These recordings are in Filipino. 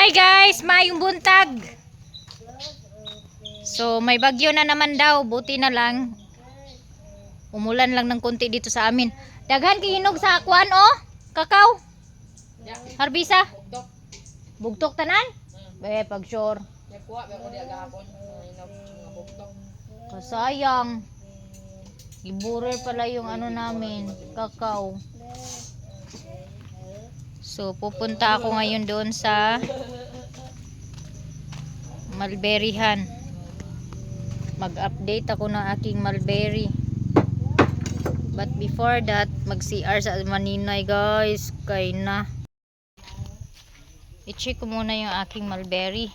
Hi guys, mayong buntag. So may bagyo na naman daw, buti na lang. Umulan lang ng konti dito sa amin. Daghan kihinog sa kuan oh, kakao. Harbisa. Bugtok tanan? Pag sure. Kasayang. Iburer pala yung ano namin, kakao. So pupunta ako ngayon doon sa mulberryhan. Mag-update ako ng aking mulberry. But before that, mag-CR sa Maninay guys. Kay na. I-check ko muna yung aking mulberry.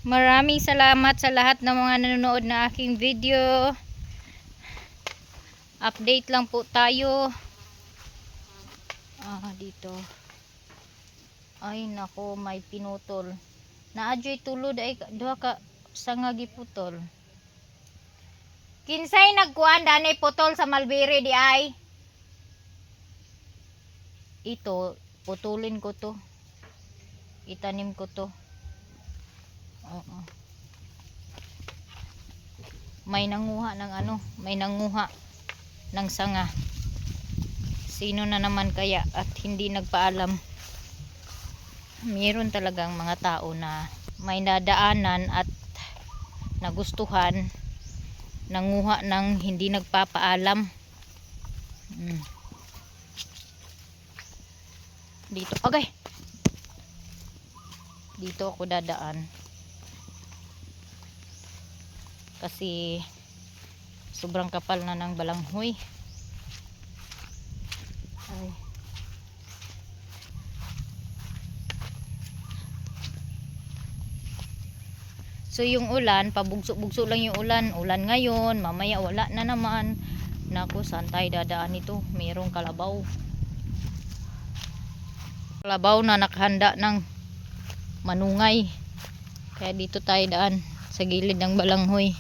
Maraming salamat sa lahat ng mga nanonood na aking video. Update lang po tayo. Dito. Ay nako, may pinutol. Naadyo'y tulod ay duha ka sanga giputol. Kinsay nagkuan danay putol sa mulberry di ay? Ito, putulin ko to. Itanim ko to. May nanguha ng ano, may nanguha ng sanga. Sino na naman kaya at hindi nagpaalam? Mayroon talagang mga tao na may nadaanan at nagustuhan, nanguha ng hindi nagpapaalam. Dito, okay. Dito ako dadaan. Kasi sobrang kapal na ng balanghoy. Ay. So yung ulan, pabugso-bugso lang yung ulan. Ulan ngayon, mamaya wala na naman. Naku, saan tayo dadaan ito? Mayroong kalabaw. Kalabaw na nakahanda ng manungay. Kaya dito tayo daan sa gilid ng balanghoy.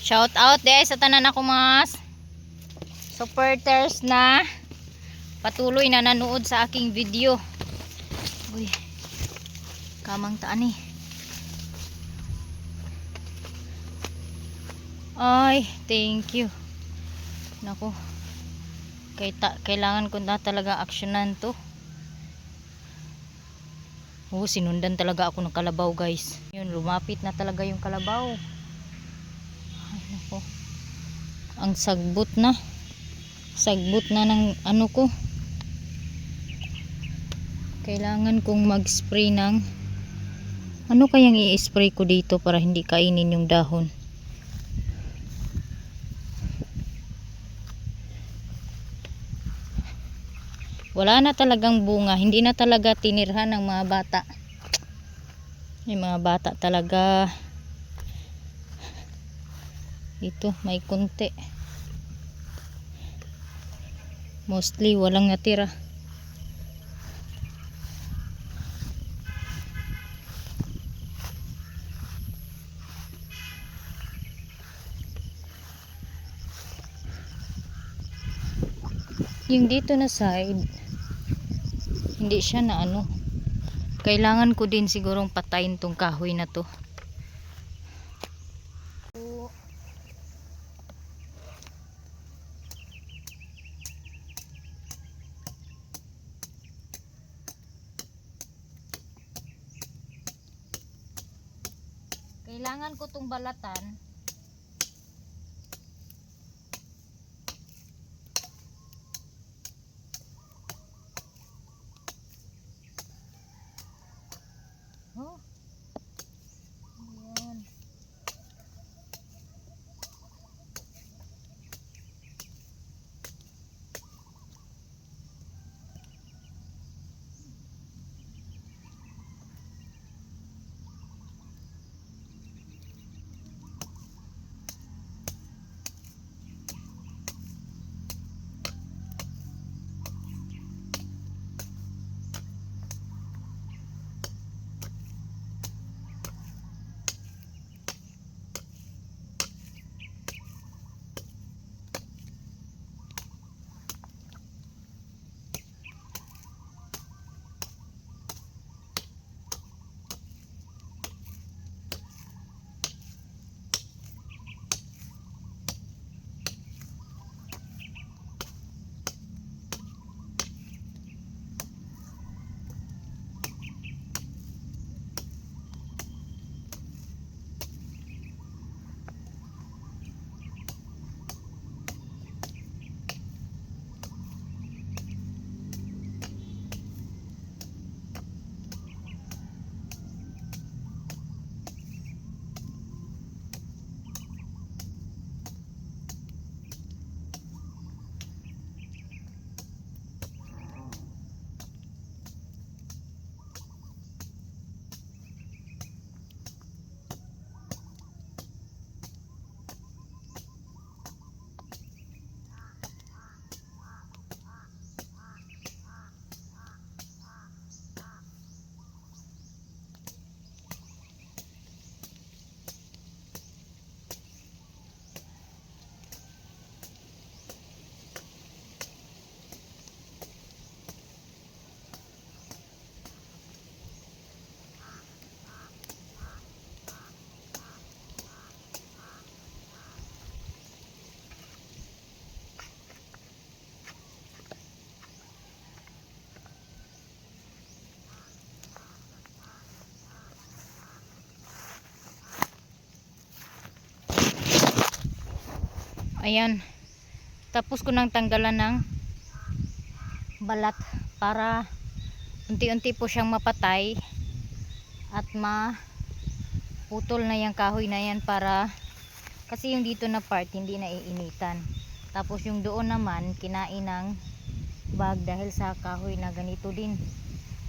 Shout out deh sa tanan ako mga supporters na patuloy na nanood sa aking video. Uy, kamang taan eh. Ay, thank you. Naku, kailangan ko na talaga aksyonan to. Sinundan talaga ako ng kalabaw guys. Yun, lumapit na talaga yung kalabaw. Ay, naku. Ang sagbot na. Sagbot na ng ano ko. Kailangan kong mag-spray ng ano kayang i-spray ko dito para hindi kainin yung dahon. Wala na talagang bunga, hindi na talaga tinirhan ng mga bata. Yung mga bata talaga. Ito may kunti. Mostly walang natira. Yung dito na side, hindi siya na ano. Kailangan ko din sigurong patayin tong kahoy na to. Kailangan ko tong balatan. Ayan. Ayan. Tapos ko nang tanggalan ng balat para unti-unti po siyang mapatay at maputol na yung kahoy na yan, para kasi yung dito na part hindi naiinitan. Tapos yung doon naman kinain ng bag dahil sa kahoy na ganito din.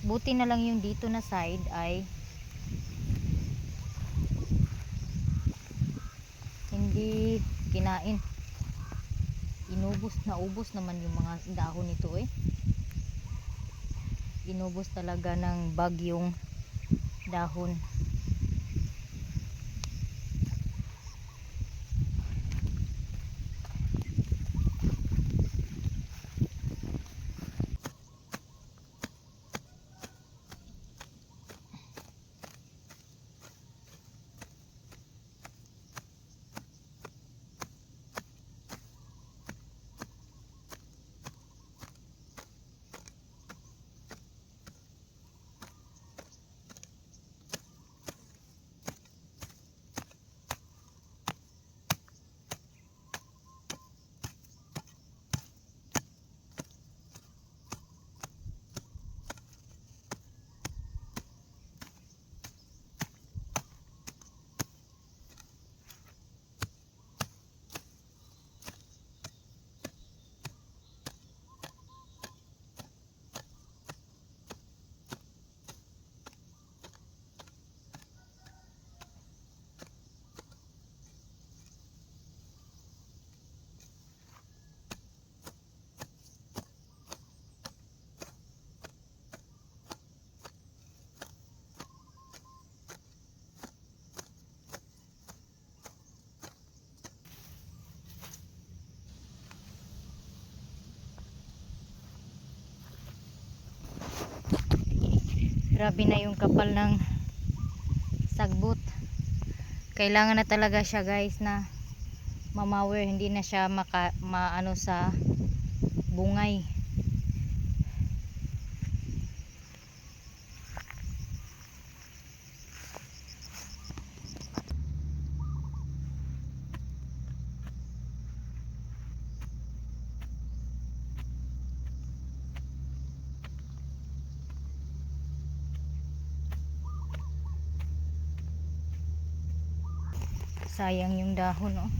Buti na lang yung dito na side ay hindi kinain. Naubos naman yung mga dahon nito eh. Inubos talaga ng bag yung dahon. Grabe na yung kapal ng sagbot. Kailangan na talaga siya guys na mamawer, hindi na siya maano sa bungay. Sayang yung dahon oh.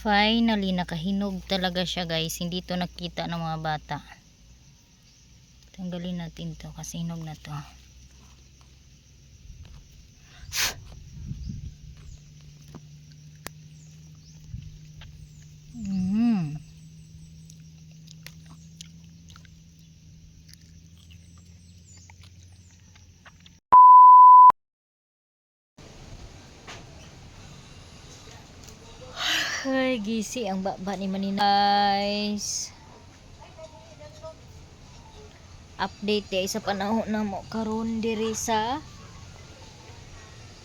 Finally nakahinog talaga siya guys, hindi to nakita ng mga bata. Tanggalin natin to kasi hinog na to. Ay, gisi ang baba ni Manina guys. Update ya sa panahon na mo karon diri sa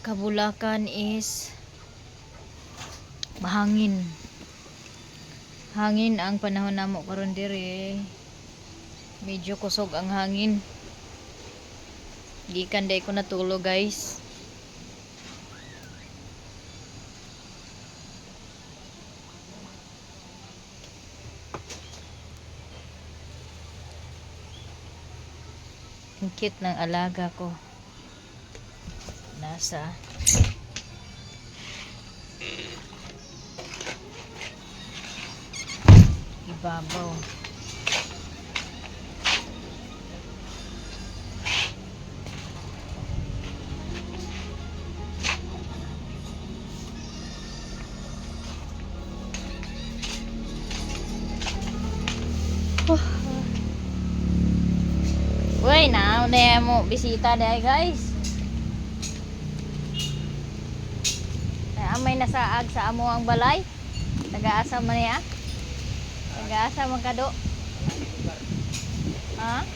Kabulakan is mahangin. Hangin ang panahon na mo karon diri. Medyo kusog ang hangin. Di kanday ko natulog guys. Ang cute ng alaga ko. Nasa ibabaw. Uy, na mo bisita dahil guys. Amay nasaag sa amo ang balay. Taga-asa man niya. Taga-asa man kado. Ha?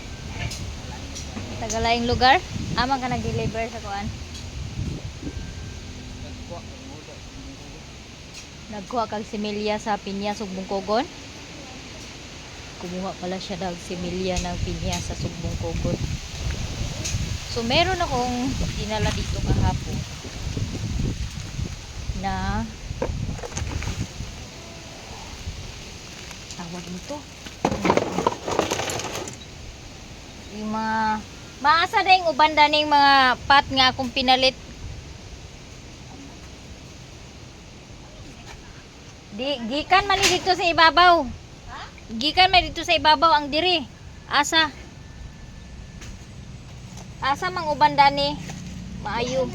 Tagalayang lugar. Amang ka nag-deliver sa kuan. Nagkuha kag similya sa pinya Sugbong Kogon. Kumuha pala siya dag similya ng pinya sa Sugbong Kogon. So meron akong dinala dito kahapon na tawag nito. Yung mga maasa na yung uban daning mga pat nga akong pinalit. Gikan man dito sa ibabaw. Gikan man dito sa ibabaw ang diri. Asa mang uban dani maayo.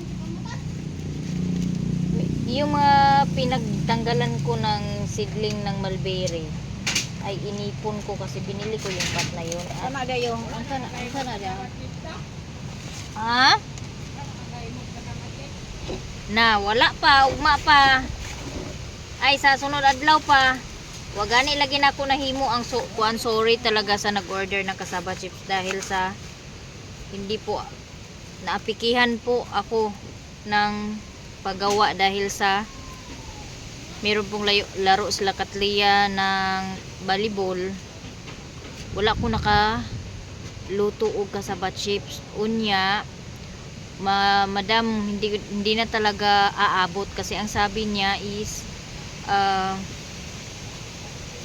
Yung mga pinagtanggalan ko ng seedling ng mulberry ay inipon ko kasi binili ko yung pat na yun. Tama dayo. Ang sana daw. Ha? Na wala pa, ugma pa. Ay sa sunod adlaw pa. Wa gani lagi na ako nahimo ang kuan, sorry talaga sa nag-order ng kasaba chips dahil sa hindi po naapikihan po ako ng paggawa dahil sa meron pong laro sila Katlia ng volleyball. Wala ko naka luto og kasaba chips. Unya madam hindi na talaga aabot kasi ang sabi niya is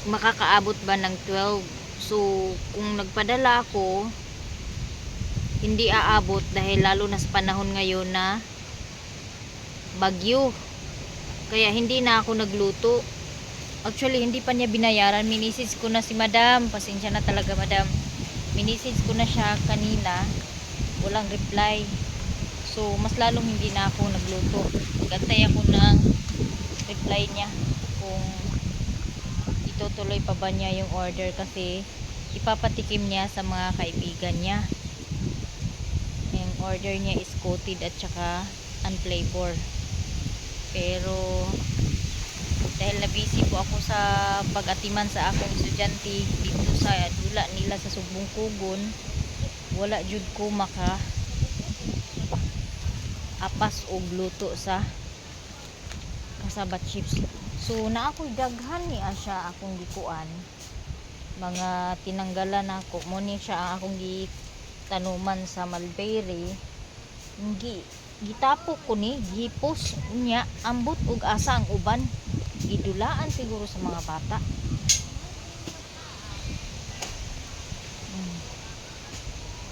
makakaabot ba ng 12. So kung nagpadala ako hindi aabot dahil lalo na sa panahon ngayon na bagyo. Kaya hindi na ako nagluto. Actually hindi pa niya binayaran. Minisage ko na si madam. Pasensya na talaga madam. Minisage ko na siya kanina. Walang reply. So mas lalong hindi na ako nagluto. Gantay ako ng reply niya kung itutuloy pa ba niya yung order kasi ipapatikim niya sa mga kaibigan niya. Yung order niya is coated at saka unflavor. Pero dahil na busy po ako sa pag-atiman sa akong estudyante dito sa dula nila sa Sugbong Kogon, wala jud ko maka apas og luto sa kasaba chips. So na ako'y daghan ni asya akong gikuan. Mga tinanggalan ako mo ni siya ang akong gitanuman sa mulberry. Gitapok ko ni gipos niya ambot og asa ang uban. Gidulaan siguro sa mga bata.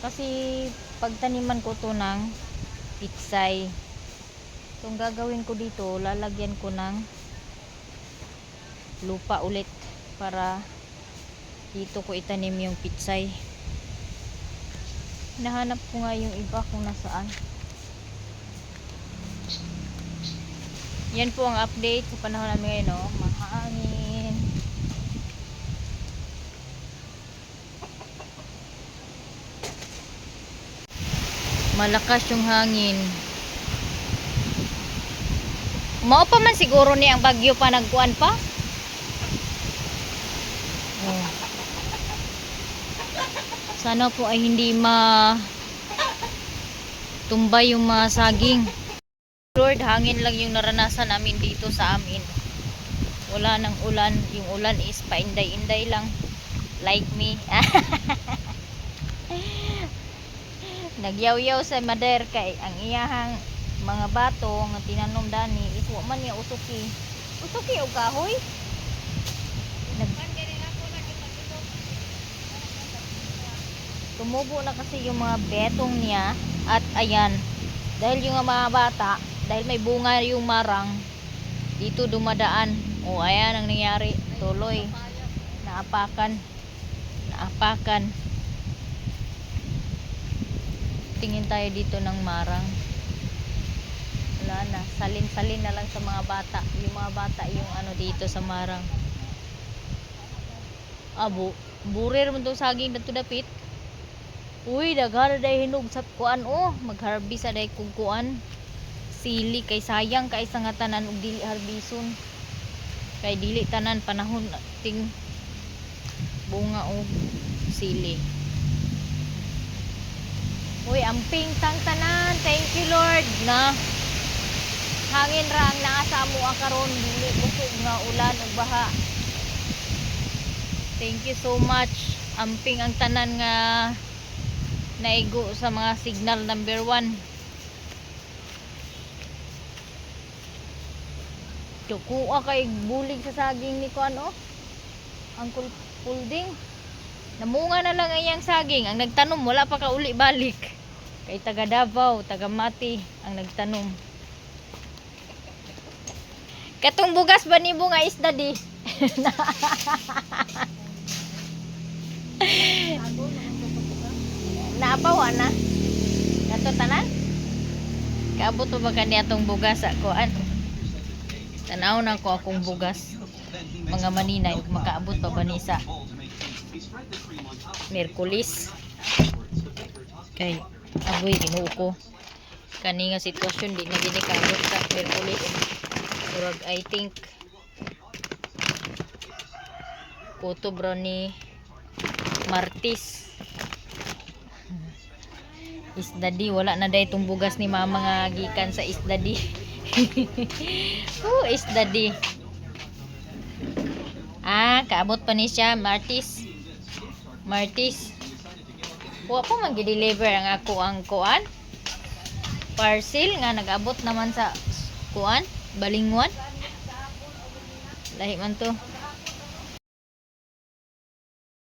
Kasi pagtaniman ko to ng pitsay. Itong gagawin ko dito, lalagyan ko ng lupa ulit para dito ko itanim yung pitsay. Nahanap ko nga yung iba kung nasaan. Yan po ang update sa panahon namin ngayon, no? Mahangin. Malakas yung hangin. Mao pa man siguro ni ang bagyo pa nagkuan pa. Oh. Sana po ay hindi tumbay yung mga saging. Lord, hangin lang yung naranasan namin dito sa amin. Wala nang ulan. Yung ulan is painday-inday lang. Like me. Nagyaw-yaw sa mader kay ang iyahang mga bato nga tinanom dani is wa man niya usuki. Usuki og kahoy. Tumubo na kasi yung mga betong niya at ayan. Dahil yung mga bata, dahil may bunga yung marang, dito dumadaan. O ayan ang nangyari. Tuloy. Naapakan. Tingin tayo dito ng marang. Wala na. Salin-salin na lang sa mga bata. Yung mga bata yung ano dito sa marang. Burir mo itong saging dito dapit. Uy, daghara day hinog sa kuan oh. Mag-harvest aday kung kuan. Sili kay sayang kay sa nga tanan og dili harbison. Kay dili tanan panahon ting bunga og sili. Uy, amping tang tanan. Thank you Lord na hangin ra ang naa sa amo karon dili kusog nga ulan ug baha. Thank you so much. Amping ang tanan nga naigo sa mga signal number 1. Kuha kay bulig sa saging ni kuan oh. Uncle Pulding. Namunga na lang iyang saging. Ang nagtanom wala pa ka uli balik. Kay taga Davao, taga Mati ang nagtanom. Katong bugas ba ni nga isda di? Naapawa na. Kato tanan? Kaabot ba kani atong bugas sa kuan? Tanaw na ko akong bugas. Mga maninay makaabot pa ba ni sa Miyerkules? Kay aboy ginuo ko. Kani nga sitwasyon di na gini kaabot sa Miyerkules. Murag I think kutob ra ni Martis. Isdadi wala na day itong bugas ni mama nga gikan sa isdadi. Isdadi. Kaabot pa ni siya Martis. Wa pa man gi-deliver ang ako ang kuan. Parcel nga nag-abot naman sa kuan, Balingwan. Lahi man to.